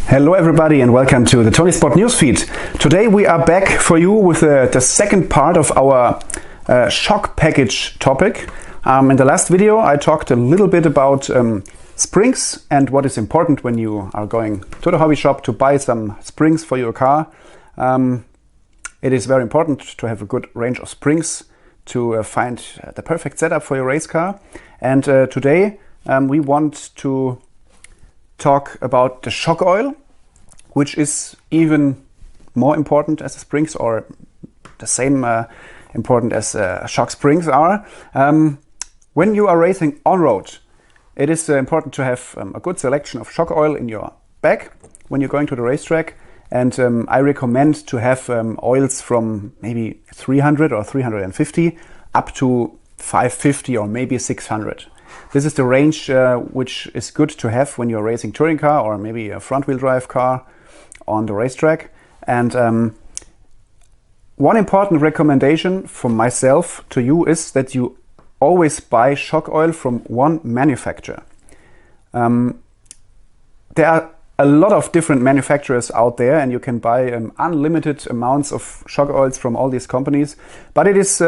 Hello everybody and welcome to the ToniSport Newsfeed. Today we are back for you with the second part of our shock package topic. In the last video I talked a little bit about springs and what is important when you are going to the hobby shop to buy some springs for your car. It is very important to have a good range of springs to find the perfect setup for your race car. And today we want to talk about the shock oil, which is even more important as the springs, or the same important as shock springs are. When you are racing on road, it is important to have a good selection of shock oil in your bag when you're going to the racetrack. And I recommend to have oils from maybe 300 or 350 up to 550 or maybe 600. This is the range which is good to have when you're racing touring car or maybe a front-wheel drive car on the racetrack. And one important recommendation from myself to you is that you always buy shock oil from one manufacturer. There are a lot of different manufacturers out there and you can buy unlimited amounts of shock oils from all these companies, but it is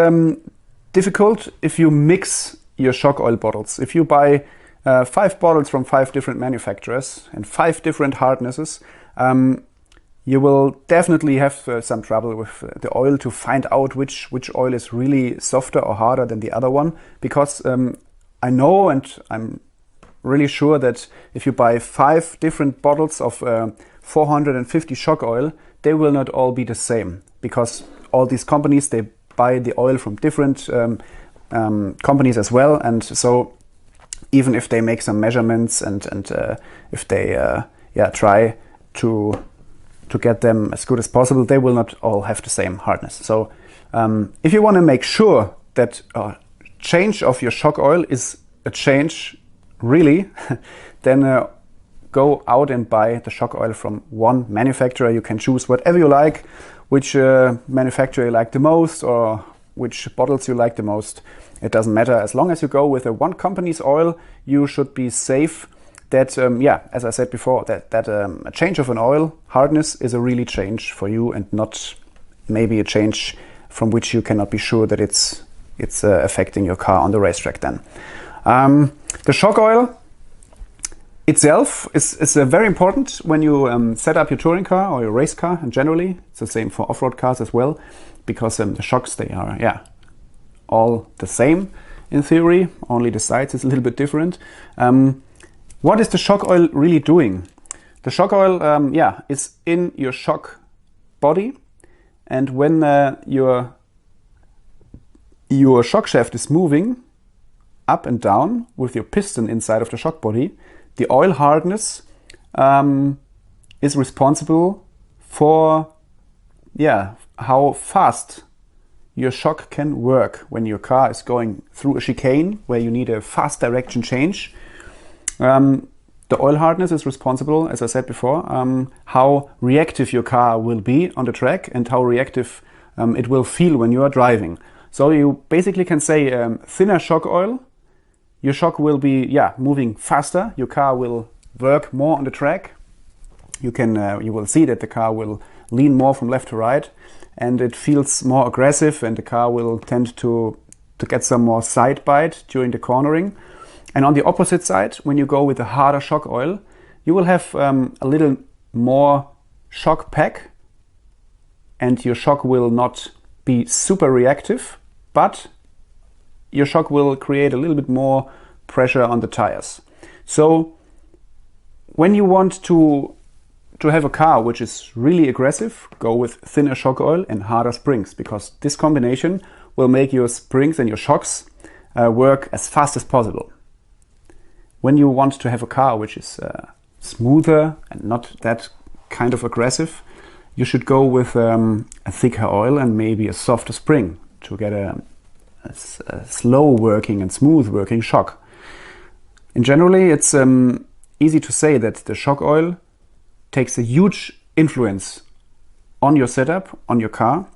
difficult if you mix your shock oil bottles. If you buy 5 bottles from 5 different manufacturers and 5 different hardnesses, you will definitely have some trouble with the oil to find out which oil is really softer or harder than the other one, because I know and I'm really sure that if you buy 5 different bottles of 450 shock oil, they will not all be the same, because all these companies, they buy the oil from different companies as well, and so even if they make some measurements and if they try to get them as good as possible, they will not all have the same hardness. So if you want to make sure that change of your shock oil is a change really, then go out and buy the shock oil from one manufacturer. You can choose whatever you like, which manufacturer you like the most or which bottles you like the most. It doesn't matter. As long as you go with a one company's oil, you should be safe that, as I said before, that a change of an oil hardness is a really change for you and not maybe a change from which you cannot be sure that it's affecting your car on the racetrack then. The shock oil itself is very important when you set up your touring car or your race car, and generally it's the same for off-road cars as well, because the shocks, they are all the same in theory, only the size is a little bit different. What is the shock oil really doing? The shock oil is in your shock body, and when your shock shaft is moving up and down with your piston inside of the shock body, the oil hardness is responsible for how fast your shock can work when your car is going through a chicane where you need a fast direction change. The oil hardness is responsible, as I said before, how reactive your car will be on the track and how reactive it will feel when you are driving. So you basically can say thinner shock oil, your shock will be moving faster, your car will work more on the track. You will see that the car will lean more from left to right, and it feels more aggressive, and the car will tend to get some more side bite during the cornering. And on the opposite side, when you go with a harder shock oil, you will have a little more shock pack, and your shock will not be super reactive, but your shock will create a little bit more pressure on the tires. So when you want to have a car which is really aggressive, go with thinner shock oil and harder springs, because this combination will make your springs and your shocks work as fast as possible. When you want to have a car which is smoother and not that kind of aggressive, you should go with a thicker oil and maybe a softer spring to get a slow working and smooth working shock. In generally, it's easy to say that the shock oil takes a huge influence on your setup, on your car,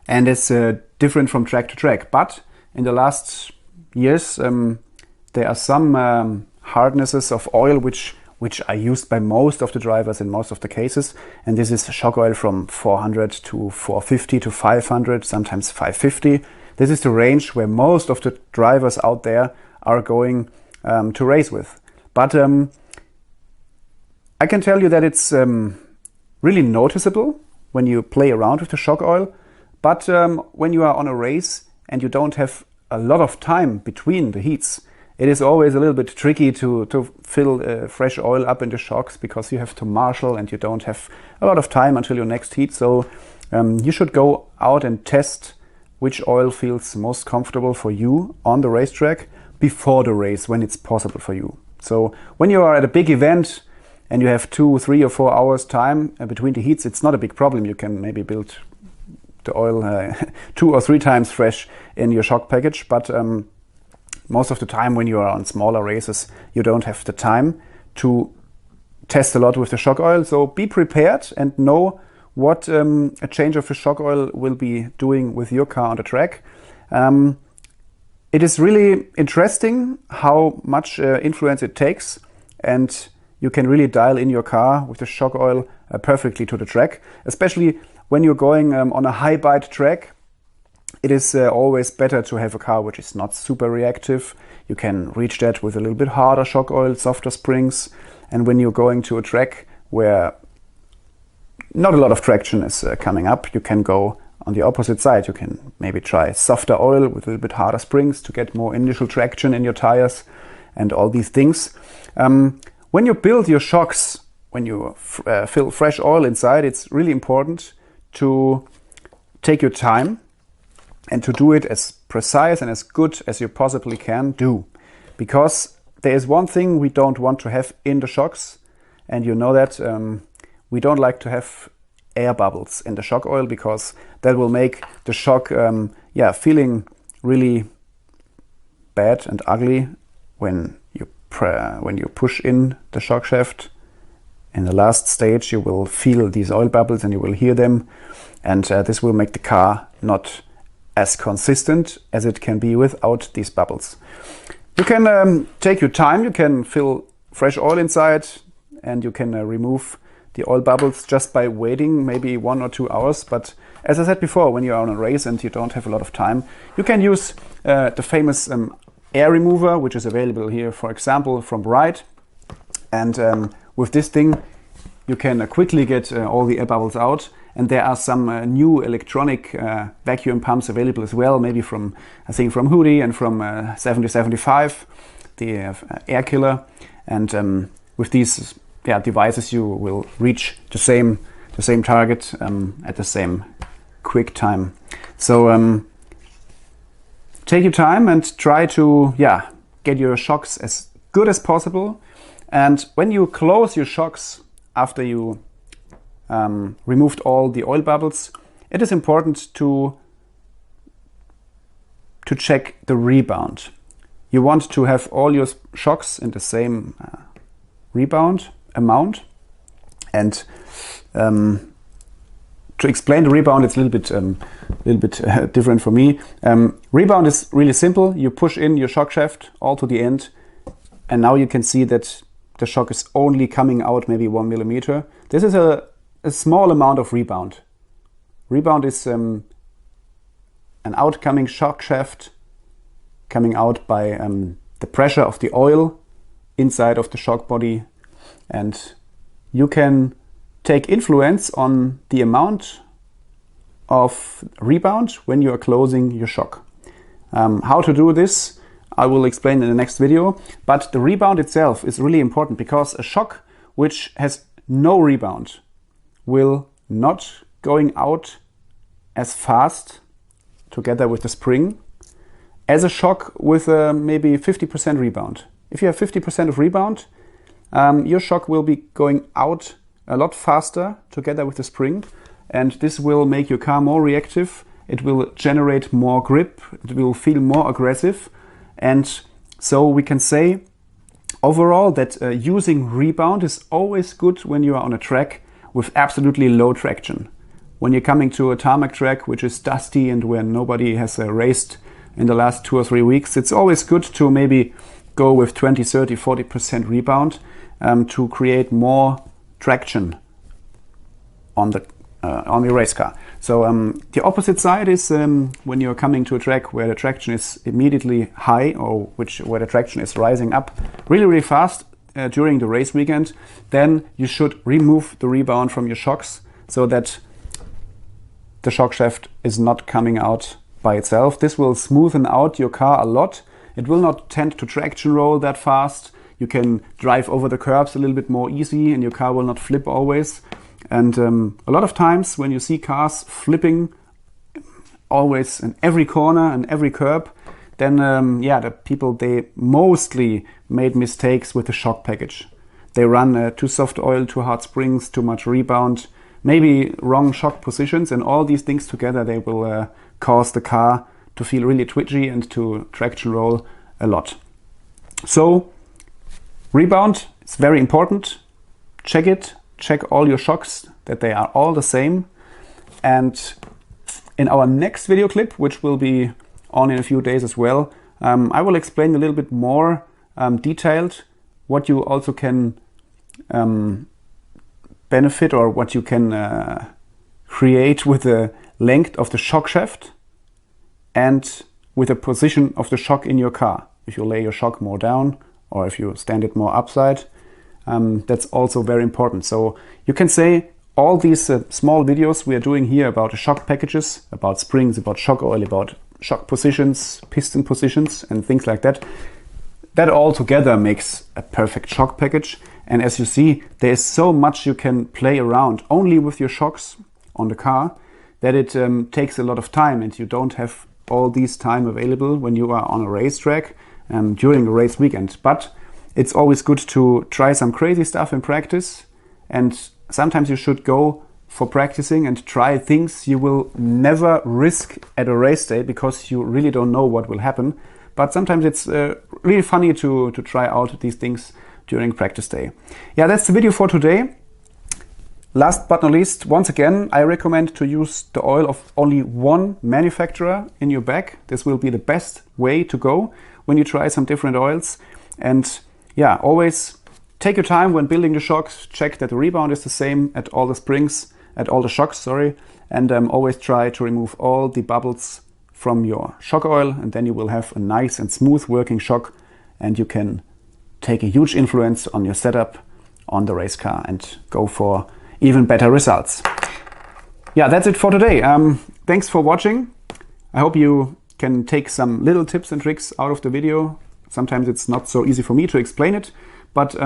and it's different from track to track. But in the last years, there are some hardnesses of oil which which are used by most of the drivers in most of the cases. And this is shock oil from 400 to 450 to 500, sometimes 550. This is the range where most of the drivers out there are going to race with. But I can tell you that it's really noticeable when you play around with the shock oil. But when you are on a race and you don't have a lot of time between the heats, it is always a little bit tricky to fill fresh oil up in the shocks, because you have to marshal and you don't have a lot of time until your next heat. So you should go out and test which oil feels most comfortable for you on the racetrack before the race, when it's possible for you. So when you are at a big event and you have 2, 3 or 4 hours time between the heats, it's not a big problem. You can maybe build the oil 2 or 3 times fresh in your shock package. But most of the time when you are on smaller races, you don't have the time to test a lot with the shock oil. So be prepared and know what a change of the shock oil will be doing with your car on the track. It is really interesting how much influence it takes, and you can really dial in your car with the shock oil perfectly to the track, especially when you're going on a high bite track. It is always better to have a car which is not super reactive. You can reach that with a little bit harder shock oil, softer springs. And when you're going to a track where not a lot of traction is coming up, you can go on the opposite side. You can maybe try softer oil with a little bit harder springs to get more initial traction in your tires and all these things. When you build your shocks, when you fill fresh oil inside, it's really important to take your time and to do it as precise and as good as you possibly can do. Because there is one thing we don't want to have in the shocks, and you know that we don't like to have air bubbles in the shock oil, because that will make the shock feeling really bad and ugly when you push in the shock shaft. In the last stage you will feel these oil bubbles and you will hear them, and this will make the car not as consistent as it can be without these bubbles. You can take your time, you can fill fresh oil inside, and you can remove the oil bubbles just by waiting maybe 1 or 2 hours. But as I said before, when you're on a race and you don't have a lot of time, you can use the famous air remover, which is available here, for example, from Ride. And with this thing, you can quickly get all the air bubbles out. And there are some new electronic vacuum pumps available as well, maybe from, I think, from Hoodie and from 7075, the air killer. And with these devices, you will reach the same target at the same quick time. So take your time and try to get your shocks as good as possible. And when you close your shocks after you removed all the oil bubbles, it is important to check the rebound. You want to have all your shocks in the same rebound amount. And to explain the rebound, it's a little bit different for me. Rebound is really simple. You push in your shock shaft all to the end, and now you can see that the shock is only coming out maybe 1 millimeter. This is a small amount of rebound. Rebound is an outcoming shock shaft coming out by the pressure of the oil inside of the shock body, and you can take influence on the amount of rebound when you are closing your shock. How to do this I will explain in the next video, but the rebound itself is really important, because a shock which has no rebound will not going out as fast together with the spring as a shock with maybe 50% rebound. If you have 50% of rebound, your shock will be going out a lot faster together with the spring, and this will make your car more reactive. It will generate more grip, it will feel more aggressive. And so we can say overall that using rebound is always good when you are on a track with absolutely low traction. When you're coming to a tarmac track which is dusty and where nobody has raced in the last 2 or 3 weeks, it's always good to maybe go with 20, 30, 40% rebound. to create more traction on the race car. So the opposite side is when you're coming to a track where the traction is immediately high, or where the traction is rising up really fast during the race weekend, then you should remove the rebound from your shocks so that the shock shaft is not coming out by itself. This will smoothen out your car a lot. It will not tend to traction roll that fast. You can drive over the curbs a little bit more easy and your car will not flip always. And a lot of times when you see cars flipping always in every corner and every curb, then the people, they mostly made mistakes with the shock package. They run too soft oil, too hard springs, too much rebound, maybe wrong shock positions, and all these things together, they will cause the car to feel really twitchy and to traction roll a lot. So rebound is very important. Check it. Check all your shocks, that they are all the same. And in our next video clip, which will be on in a few days as well, I will explain a little bit more detailed what you also can benefit, or what you can create with the length of the shock shaft and with the position of the shock in your car. If you lay your shock more down or if you stand it more upside, that's also very important. So you can say all these small videos we are doing here about the shock packages, about springs, about shock oil, about shock positions, piston positions and things like that, that all together makes a perfect shock package. And as you see, there is so much you can play around only with your shocks on the car that it takes a lot of time, and you don't have all this time available when you are on a racetrack during the race weekend. But it's always good to try some crazy stuff in practice, and sometimes you should go for practicing and try things you will never risk at a race day because you really don't know what will happen. But sometimes it's really funny to try out these things during practice day. Yeah, that's the video for today. Last but not least, once again, I recommend to use the oil of only one manufacturer in your bag. This will be the best way to go when you try some different oils. And yeah, always take your time when building the shocks. Check that the rebound is the same at all the springs, at all the shocks, sorry. And always try to remove all the bubbles from your shock oil, and then you will have a nice and smooth working shock, and you can take a huge influence on your setup on the race car and go for even better results. Yeah, that's it for today. Thanks for watching. I hope you can take some little tips and tricks out of the video. Sometimes it's not so easy for me to explain it, but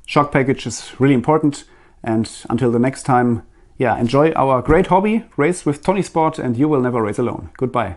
shock package is really important. And until the next time, yeah, enjoy our great hobby, race with ToniSport, and you will never race alone. Goodbye.